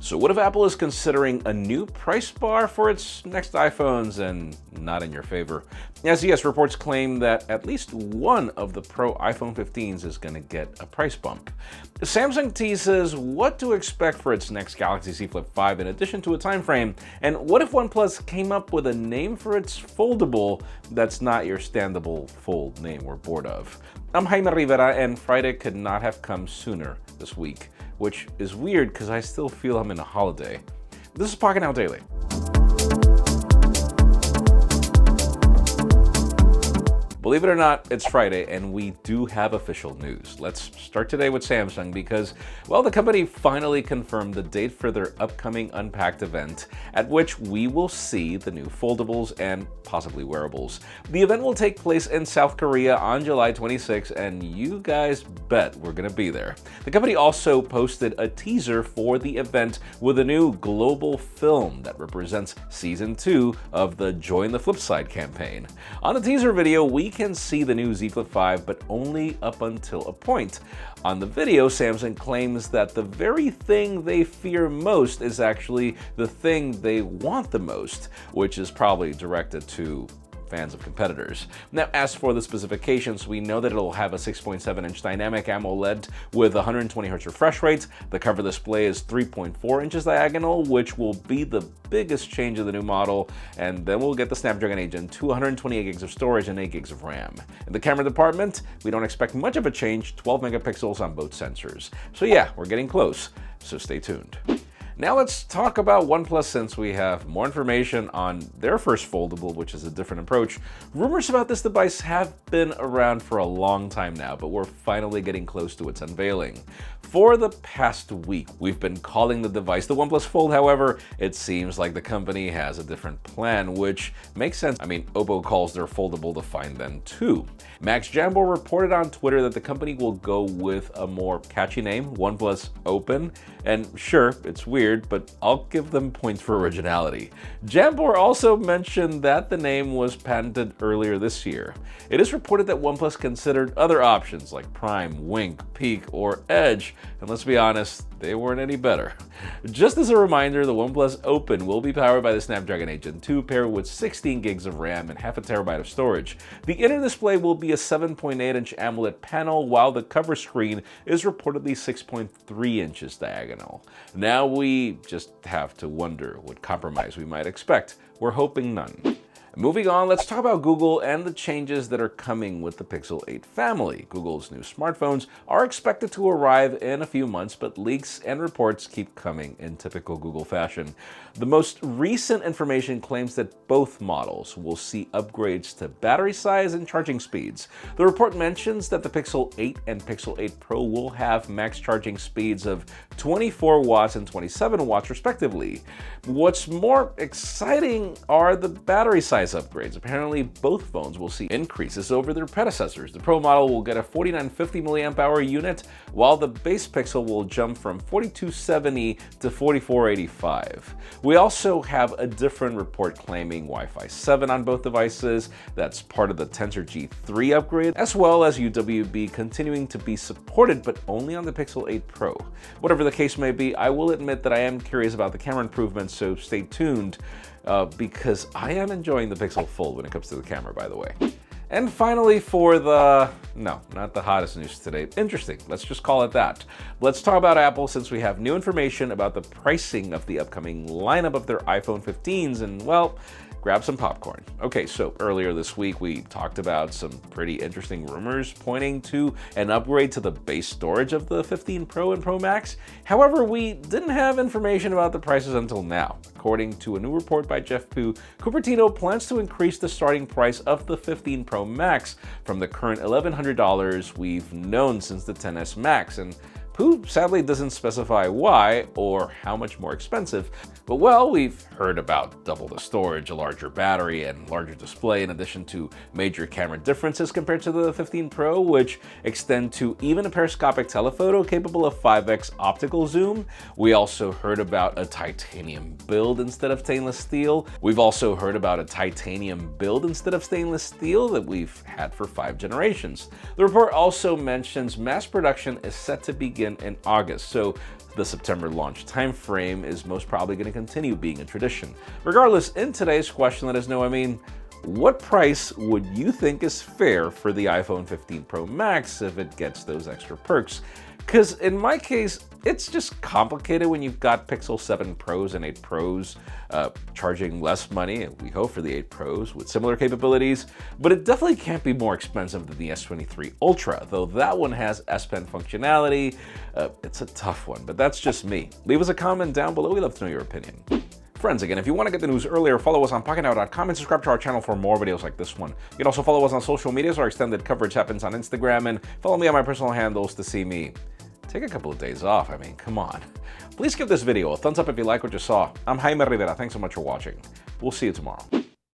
So what if Apple is considering a new price bar for its next iPhones and not in your favor? Yes, reports claim that at least one of the Pro iPhone 15s is going to get a price bump. Samsung teases what to expect for its next Galaxy Z Flip 5 in addition to a time frame, and what if OnePlus came up with a name for its foldable that's not your standable fold name we're bored of? I'm Jaime Rivera, and Friday could not have come sooner this week, which is weird because I still feel I'm in a holiday. This is Pocketnow Daily. Believe it or not, it's Friday, and we do have official news. Let's start today with Samsung because, well, the company finally confirmed the date for their upcoming Unpacked event, at which we will see the new foldables and possibly wearables. The event will take place in South Korea on July 26, and you guys bet we're gonna be there. The company also posted a teaser for the event with a new global film that represents Season 2 of the Join the Flipside campaign. On the teaser video, we can see the new Z Flip 5, but only up until a point. On the video, Samsung claims that the very thing they fear most is actually the thing they want the most, which is probably directed to fans of competitors. Now, as for the specifications, we know that it'll have a 6.7-inch dynamic AMOLED with 120Hz refresh rate. The cover display is 3.4 inches diagonal, which will be the biggest change of the new model, and then we'll get the Snapdragon 8 Gen 2, 128 gigs of storage and 8 gigs of RAM. In the camera department, we don't expect much of a change, 12 megapixels on both sensors. So yeah, we're getting close, so stay tuned. Now let's talk about OnePlus since we have more information on their first foldable, which is a different approach. Rumors about this device have been around for a long time now, but we're finally getting close to its unveiling. For the past week, we've been calling the device the OnePlus Fold. However, it seems like the company has a different plan, which makes sense. I mean, Oppo calls their foldable the Find Then 2. Max Jambo reported on Twitter that the company will go with a more catchy name, OnePlus Open. And sure, it's weird, but I'll give them points for originality. Jambor also mentioned that the name was patented earlier this year. It is reported that OnePlus considered other options like Prime, Wink, Peak, or Edge, and let's be honest, they weren't any better. Just as a reminder, the OnePlus Open will be powered by the Snapdragon 8 Gen 2 paired with 16 gigs of RAM and half a terabyte of storage. The inner display will be a 7.8-inch AMOLED panel, while the cover screen is reportedly 6.3 inches diagonal. Now we just have to wonder what compromise we might expect. We're hoping none. Moving on, let's talk about Google and the changes that are coming with the Pixel 8 family. Google's new smartphones are expected to arrive in a few months, but leaks and reports keep coming in typical Google fashion. The most recent information claims that both models will see upgrades to battery size and charging speeds. The report mentions that the Pixel 8 and Pixel 8 Pro will have max charging speeds of 24 watts and 27 watts respectively. What's more exciting are the battery size upgrades. Apparently, both phones will see increases over their predecessors. The Pro model will get a 4950 mAh unit, while the base Pixel will jump from 4270 to 4485. We also have a different report claiming Wi-Fi 7 on both devices. That's part of the Tensor G3 upgrade, as well as UWB continuing to be supported, but only on the Pixel 8 Pro. Whatever the case may be, I will admit that I am curious about the camera improvements, so stay tuned. Because I am enjoying the Pixel Fold when it comes to the camera, by the way. And finally, for the, no, not the hottest news today. Interesting, let's just call it that. Let's talk about Apple since we have new information about the pricing of the upcoming lineup of their iPhone 15s, and well, grab some popcorn. Okay, so earlier this week we talked about some pretty interesting rumors pointing to an upgrade to the base storage of the 15 Pro and Pro Max. However, we didn't have information about the prices until now. According to a new report by Jeff Pu, Cupertino plans to increase the starting price of the 15 Pro Max from the current $1,100 we've known since the XS Max, and Pu sadly doesn't specify why or how much more expensive, but well, we've heard about double the storage, a larger battery, and larger display in addition to major camera differences compared to the 15 Pro, which extend to even a periscopic telephoto capable of 5x optical zoom. We also heard about a titanium build instead of stainless steel. We've also heard about a titanium build instead of stainless steel that we've had for 5 generations. The report also mentions mass production is set to begin begin in August, so the September launch timeframe is most probably going to continue being a tradition. Regardless, in today's question, let us know, what price would you think is fair for the iPhone 15 Pro Max if it gets those extra perks? Because in my case, it's just complicated when you've got Pixel 7 Pros and 8 Pros charging less money, we hope, for the 8 Pros with similar capabilities, but it definitely can't be more expensive than the S23 Ultra, though that one has S Pen functionality. It's a tough one, but that's just me. Leave us a comment down below, we'd love to know your opinion. Friends, again, if you want to get the news earlier, follow us on Pocketnow.com and subscribe to our channel for more videos like this one. You can also follow us on social media, so our extended coverage happens on Instagram, and follow me on my personal handles to see me take a couple of days off. Come on. Please give this video a thumbs up if you like what you saw. I'm Jaime Rivera. Thanks so much for watching. We'll see you tomorrow.